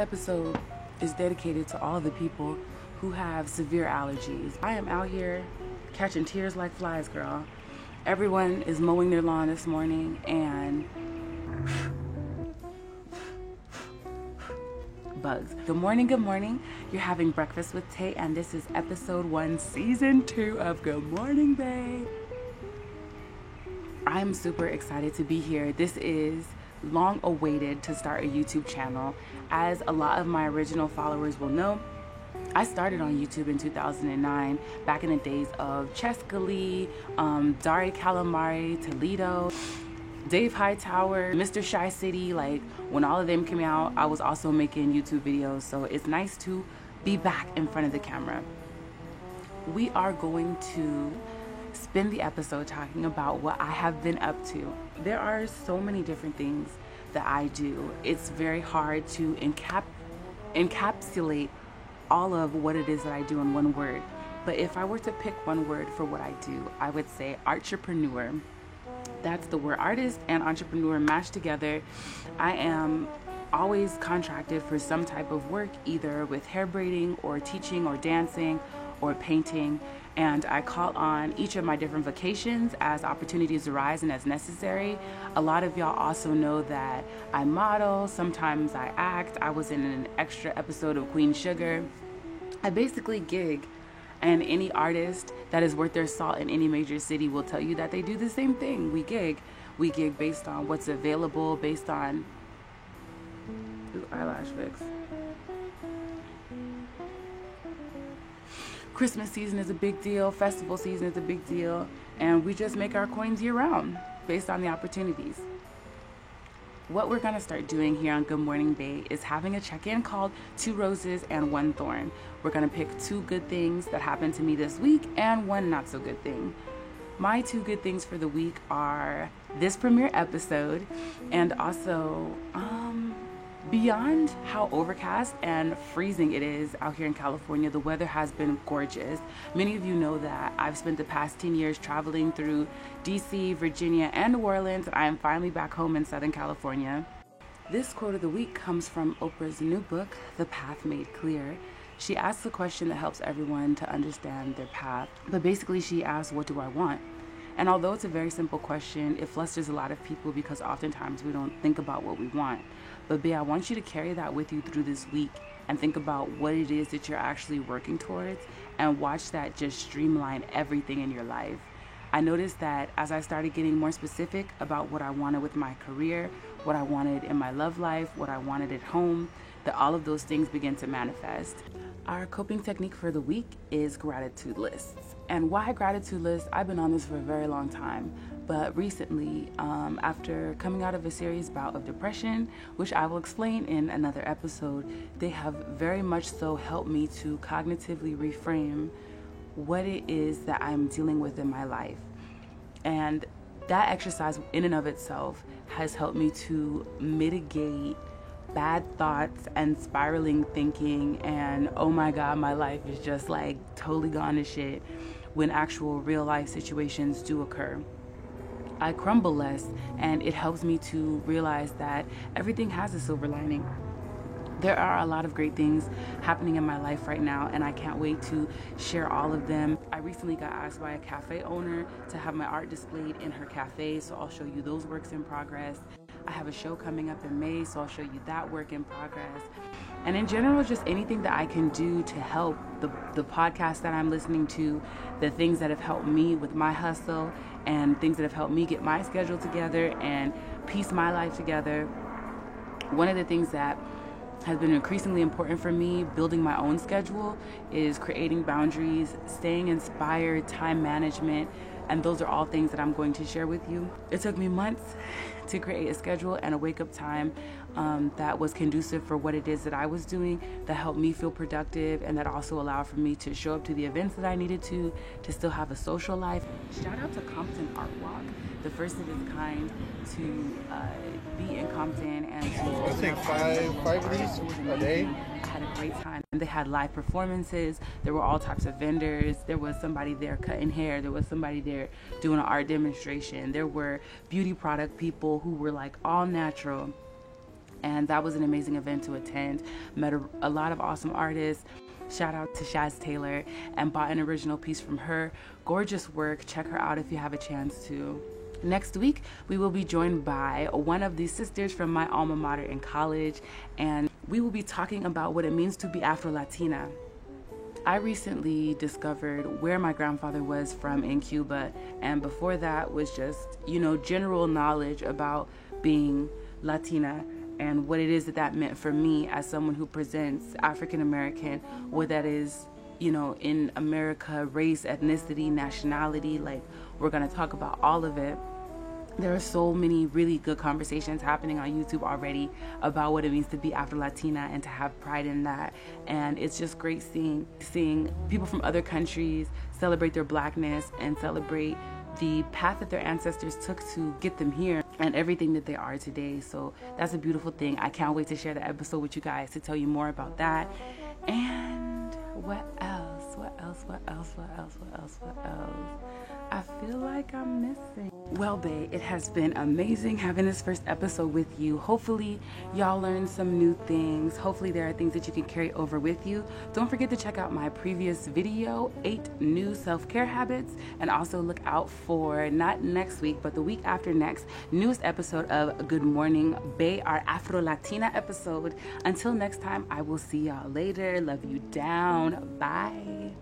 episode is dedicated to all the people who have severe allergies. I am out here catching tears like flies, girl. Everyone is mowing their lawn this morning and bugs. Good morning, good morning. You're having breakfast with Tay, and this is episode 1, season 2 of Good Morning Bae. I'm super excited to be here. This is long awaited to start a YouTube channel. As a lot of my original followers will know, I started on YouTube in 2009, back in the days of Cheska Lee, Dari Calamari, Toledo, Dave Hightower, Mr. Shy City. Like, when all of them came out, I was also making YouTube videos, so it's nice to be back in front of the camera. We are going to spend the episode talking about what I have been up to. There are so many different things that I do. It's very hard to encapsulate all of what it is that I do in one word. But if I were to pick one word for what I do, I would say entrepreneur. That's the word. Artist and entrepreneur mashed together. I am always contracted for some type of work, either with hair braiding or teaching or dancing or painting, and I call on each of my different vocations as opportunities arise and as necessary. A lot of y'all also know that I model, sometimes I act. I was in an extra episode of Queen Sugar. I basically gig, and any artist that is worth their salt in any major city will tell you that they do the same thing. We gig based on what's available, based on eyelash fix. Christmas season is a big deal, festival season is a big deal, and we just make our coins year round based on the opportunities. What we're gonna start doing here on Good Morning Bae is having a check-in called 2 Roses and 1 Thorn. We're gonna pick 2 good things that happened to me this week and 1 not so good thing. My 2 good things for the week are this premiere episode, and also beyond how overcast and freezing it is out here in California, the weather has been gorgeous. Many of you know that I've spent the past 10 years traveling through DC, Virginia, and New Orleans, and I am finally back home in Southern California. This quote of the week comes from Oprah's new book, The Path Made Clear. She asks a question that helps everyone to understand their path, but basically she asks, what do I want? And although it's a very simple question, it flusters a lot of people because oftentimes we don't think about what we want. But Bae, I want you to carry that with you through this week and think about what it is that you're actually working towards, and watch that just streamline everything in your life. I noticed that as I started getting more specific about what I wanted with my career, what I wanted in my love life, what I wanted at home, that all of those things begin to manifest. Our coping technique for the week is gratitude lists. And why gratitude lists? I've been on this for a very long time, but recently, after coming out of a serious bout of depression, which I will explain in another episode, they have very much so helped me to cognitively reframe what it is that I'm dealing with in my life. And that exercise in and of itself has helped me to mitigate bad thoughts and spiraling thinking and, oh my God, my life is just like totally gone to shit, when actual real life situations do occur. I crumble less, and it helps me to realize that everything has a silver lining. There are a lot of great things happening in my life right now, and I can't wait to share all of them. I recently got asked by a cafe owner to have my art displayed in her cafe, so I'll show you those works in progress. I have a show coming up in May, so I'll show you that work in progress. And in general, just anything that I can do to help the podcast that I'm listening to, the things that have helped me with my hustle, and things that have helped me get my schedule together and piece my life together. One of the things that has been increasingly important for me, building my own schedule, is creating boundaries, staying inspired, time management, and those are all things that I'm going to share with you. It took me months to create a schedule and a wake-up time that was conducive for what it is that I was doing, that helped me feel productive, and that also allowed for me to show up to the events that I needed to still have a social life. Shout out to Compton Art Walk, the first of its kind to be in Compton and to I take five of these a day. I had a great time. They had live performances. There were all types of vendors. There was somebody there cutting hair. There was somebody there doing an art demonstration. There were beauty product people who were like all natural. And that was an amazing event to attend. Met a lot of awesome artists. Shout out to Shaz Taylor, and bought an original piece from her. Gorgeous work. Check her out if you have a chance to. Next week, we will be joined by one of the sisters from my alma mater in college, and we will be talking about what it means to be Afro-Latina. I recently discovered where my grandfather was from in Cuba, and before that was just, general knowledge about being Latina and what it is that meant for me as someone who presents African American, what that is, in America, race, ethnicity, nationality. Like, we're going to talk about all of it. There are so many really good conversations happening on YouTube already about what it means to be Afro-Latina and to have pride in that. And it's just great seeing people from other countries celebrate their blackness and celebrate the path that their ancestors took to get them here and everything that they are today. So that's a beautiful thing. I can't wait to share the episode with you guys to tell you more about that. And what else? I feel like I'm missing. Well, babe, it has been amazing having this first episode with you. Hopefully, y'all learned some new things. Hopefully, there are things that you can carry over with you. Don't forget to check out my previous video, 8 new self-care habits, and also look out for, not next week, but the week after next, newest episode of Good Morning Bae, our Afro-Latina episode. Until next time, I will see y'all later. Love you down. Bye.